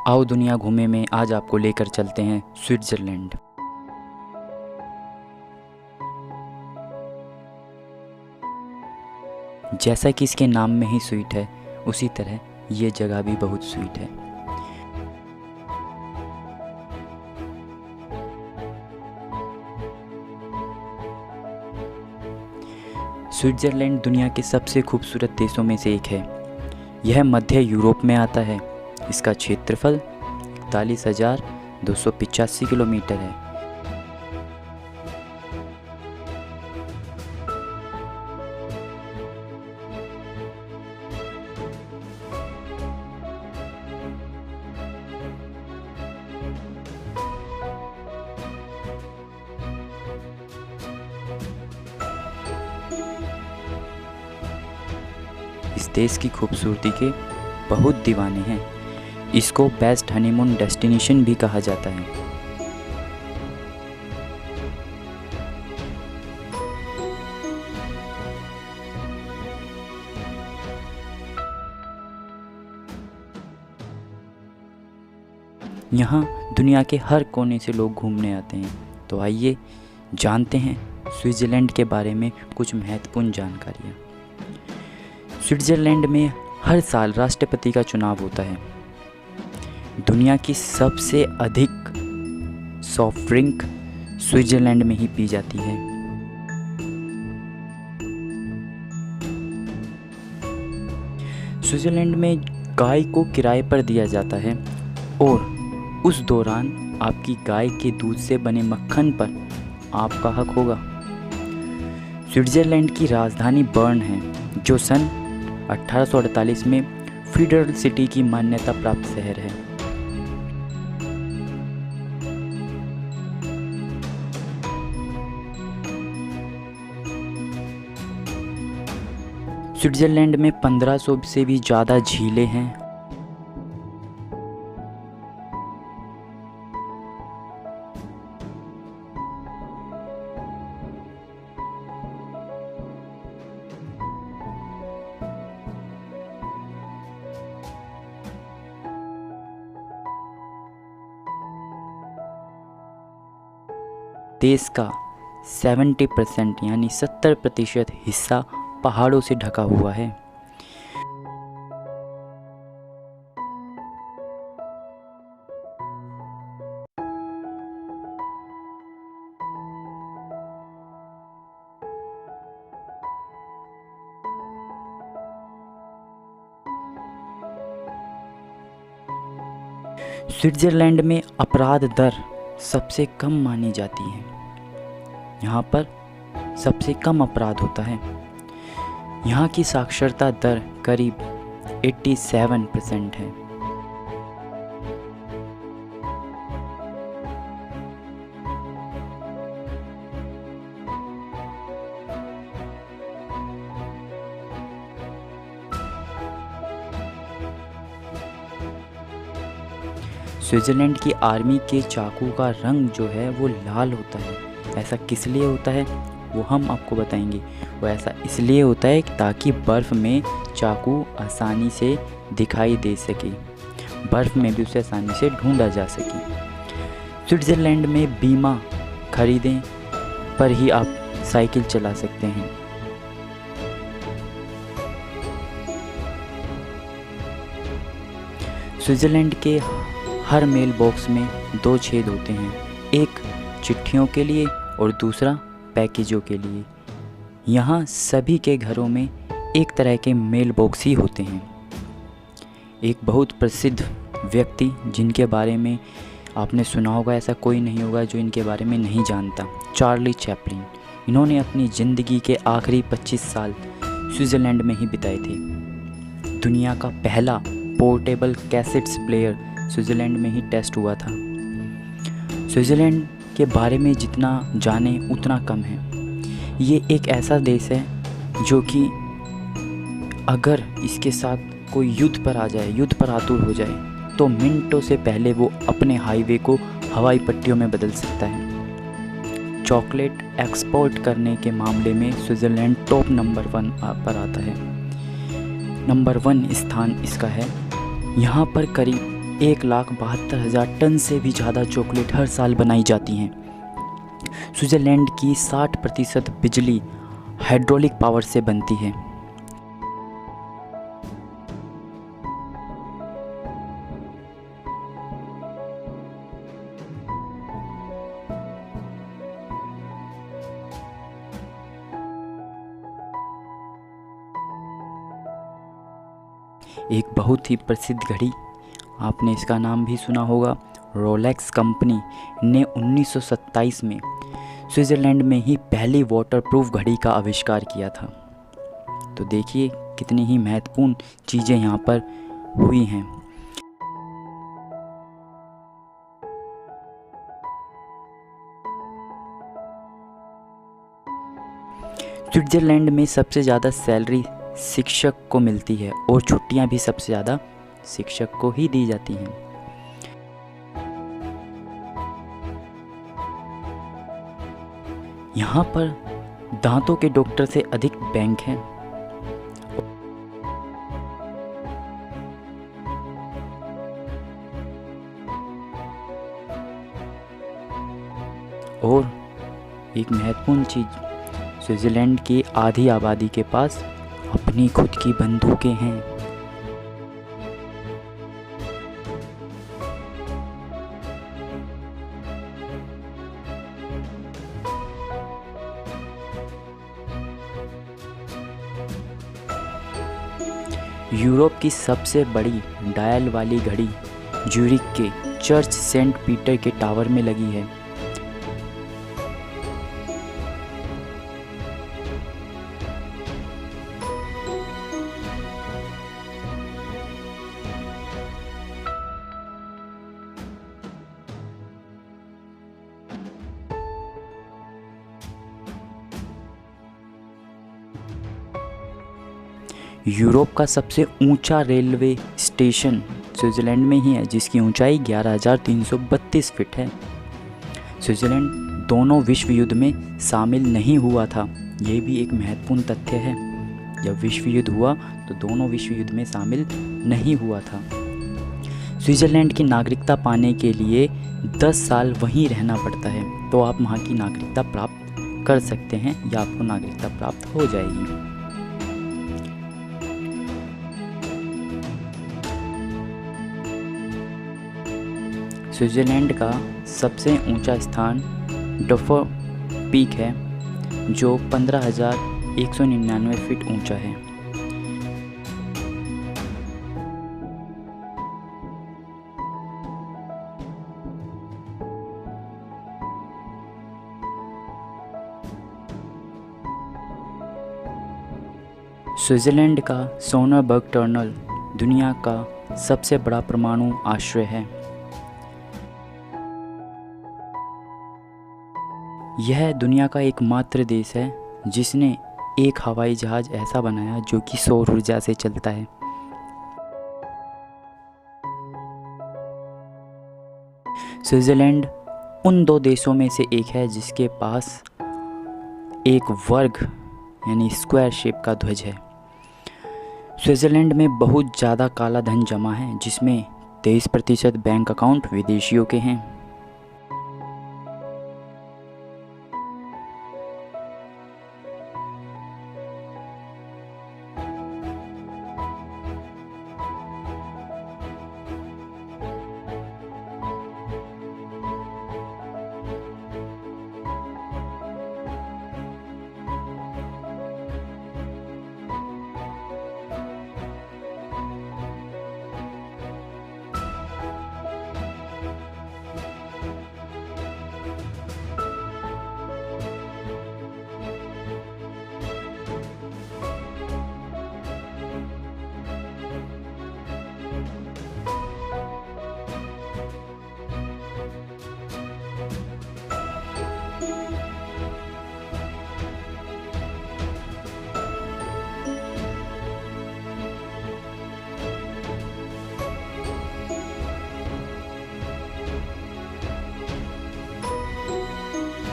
आओ दुनिया घूमे में आज आपको लेकर चलते हैं स्विट्ज़रलैंड। जैसा कि इसके नाम में ही स्वीट है, उसी तरह ये जगह भी बहुत स्वीट है। स्विट्ज़रलैंड दुनिया के सबसे खूबसूरत देशों में से एक है। यह मध्य यूरोप में आता है। इसका क्षेत्रफल 41,285 किलोमीटर है। इस देश की खूबसूरती के बहुत दीवाने हैं। इसको बेस्ट हनीमून डेस्टिनेशन भी कहा जाता है। यहाँ दुनिया के हर कोने से लोग घूमने आते हैं। तो आइए जानते हैं स्विट्ज़रलैंड के बारे में कुछ महत्वपूर्ण जानकारियाँ। स्विट्ज़रलैंड में हर साल राष्ट्रपति का चुनाव होता है। दुनिया की सबसे अधिक सॉफ्ट ड्रिंक स्विट्ज़रलैंड में ही पी जाती है। स्विट्ज़रलैंड में गाय को किराए पर दिया जाता है और उस दौरान आपकी गाय के दूध से बने मक्खन पर आपका हक होगा। स्विट्ज़रलैंड की राजधानी बर्न है, जो सन 1848 में फेडरल सिटी की मान्यता प्राप्त शहर है। स्विट्ज़रलैंड में 1500 से भी ज़्यादा झीलें हैं। देश का 70% यानी 70% हिस्सा पहाड़ों से ढका हुआ है। स्विट्ज़रलैंड में अपराध दर सबसे कम मानी जाती है। यहाँ पर सबसे कम अपराध होता है। यहाँ की साक्षरता दर करीब 87% है। स्विट्ज़रलैंड की आर्मी के चाकू का रंग जो है वो लाल होता है। ऐसा किस लिए होता है वो हम आपको बताएंगे। वो ऐसा इसलिए होता है ताकि बर्फ़ में चाकू आसानी से दिखाई दे सके, बर्फ़ में भी उसे आसानी से ढूंढा जा सके। स्विट्ज़रलैंड में बीमा खरीदें पर ही आप साइकिल चला सकते हैं। स्विट्ज़रलैंड के हर मेल बॉक्स में 2 छेद होते हैं, एक चिट्ठियों के लिए और दूसरा पैकेजों के लिए। यहाँ सभी के घरों में एक तरह के मेल बॉक्स ही होते हैं। एक बहुत प्रसिद्ध व्यक्ति जिनके बारे में आपने सुना होगा, ऐसा कोई नहीं होगा जो इनके बारे में नहीं जानता, चार्ली चैपलिन। इन्होंने अपनी ज़िंदगी के आखिरी 25 साल स्विट्ज़रलैंड में ही बिताए थे। दुनिया का पहला पोर्टेबल कैसेट्स प्लेयर स्विट्ज़रलैंड में ही टेस्ट हुआ था। स्विट्ज़रलैंड के बारे में जितना जाने उतना कम है। ये एक ऐसा देश है जो कि अगर इसके साथ कोई युद्ध पर आ जाए, युद्ध पर आतुर हो जाए, तो मिनटों से पहले वो अपने हाईवे को हवाई पट्टियों में बदल सकता है। चॉकलेट एक्सपोर्ट करने के मामले में स्विट्ज़रलैंड टॉप नंबर 1 पर आता है। नंबर 1 स्थान इसका है यहाँ पर करीब 1,72,000 टन से भी ज़्यादा चॉकलेट हर साल बनाई जाती हैं। स्विट्ज़रलैंड की 60% बिजली हाइड्रोलिक पावर से बनती है। एक बहुत ही प्रसिद्ध घड़ी, आपने इसका नाम भी सुना होगा, रोलेक्स कंपनी ने 1927 में स्विट्ज़रलैंड में ही पहली वाटरप्रूफ घड़ी का आविष्कार किया था। तो देखिए कितनी ही महत्वपूर्ण चीज़ें यहाँ पर हुई हैं। स्विट्ज़रलैंड में सबसे ज़्यादा सैलरी शिक्षक को मिलती है और छुट्टियां भी सबसे ज़्यादा शिक्षक को ही दी जाती हैं। यहाँ पर दांतों के डॉक्टर से अधिक बैंक हैं और एक महत्वपूर्ण चीज़, स्विट्ज़रलैंड की आधी आबादी के पास अपनी खुद की बंदूकें हैं। यूरोप की सबसे बड़ी डायल वाली घड़ी ज्यूरिख के चर्च सेंट पीटर के टावर में लगी है। यूरोप का सबसे ऊंचा रेलवे स्टेशन स्विट्ज़रलैंड में ही है, जिसकी ऊंचाई 11,332 फीट है। स्विट्ज़रलैंड दोनों विश्व युद्ध में शामिल नहीं हुआ था, ये भी एक महत्वपूर्ण तथ्य है। जब विश्व युद्ध हुआ तो दोनों विश्व युद्ध में शामिल नहीं हुआ था। स्विट्ज़रलैंड की नागरिकता पाने के लिए 10 साल वहीं रहना पड़ता है, तो आप वहाँ की नागरिकता प्राप्त कर सकते हैं या आपको नागरिकता प्राप्त हो जाएगी। स्विट्ज़रलैंड का सबसे ऊंचा स्थान डफर पीक है, जो 15,199 फीट ऊंचा है। स्विट्ज़रलैंड का सोनरबर्ग टनल दुनिया का सबसे बड़ा परमाणु आश्रय है। यह दुनिया का एकमात्र देश है जिसने एक हवाई जहाज़ ऐसा बनाया जो कि सौर ऊर्जा से चलता है। स्विट्ज़रलैंड उन 2 देशों में से एक है जिसके पास एक वर्ग यानी स्क्वायर शेप का ध्वज है। स्विट्ज़रलैंड में बहुत ज़्यादा काला धन जमा है, जिसमें 23% बैंक अकाउंट विदेशियों के हैं।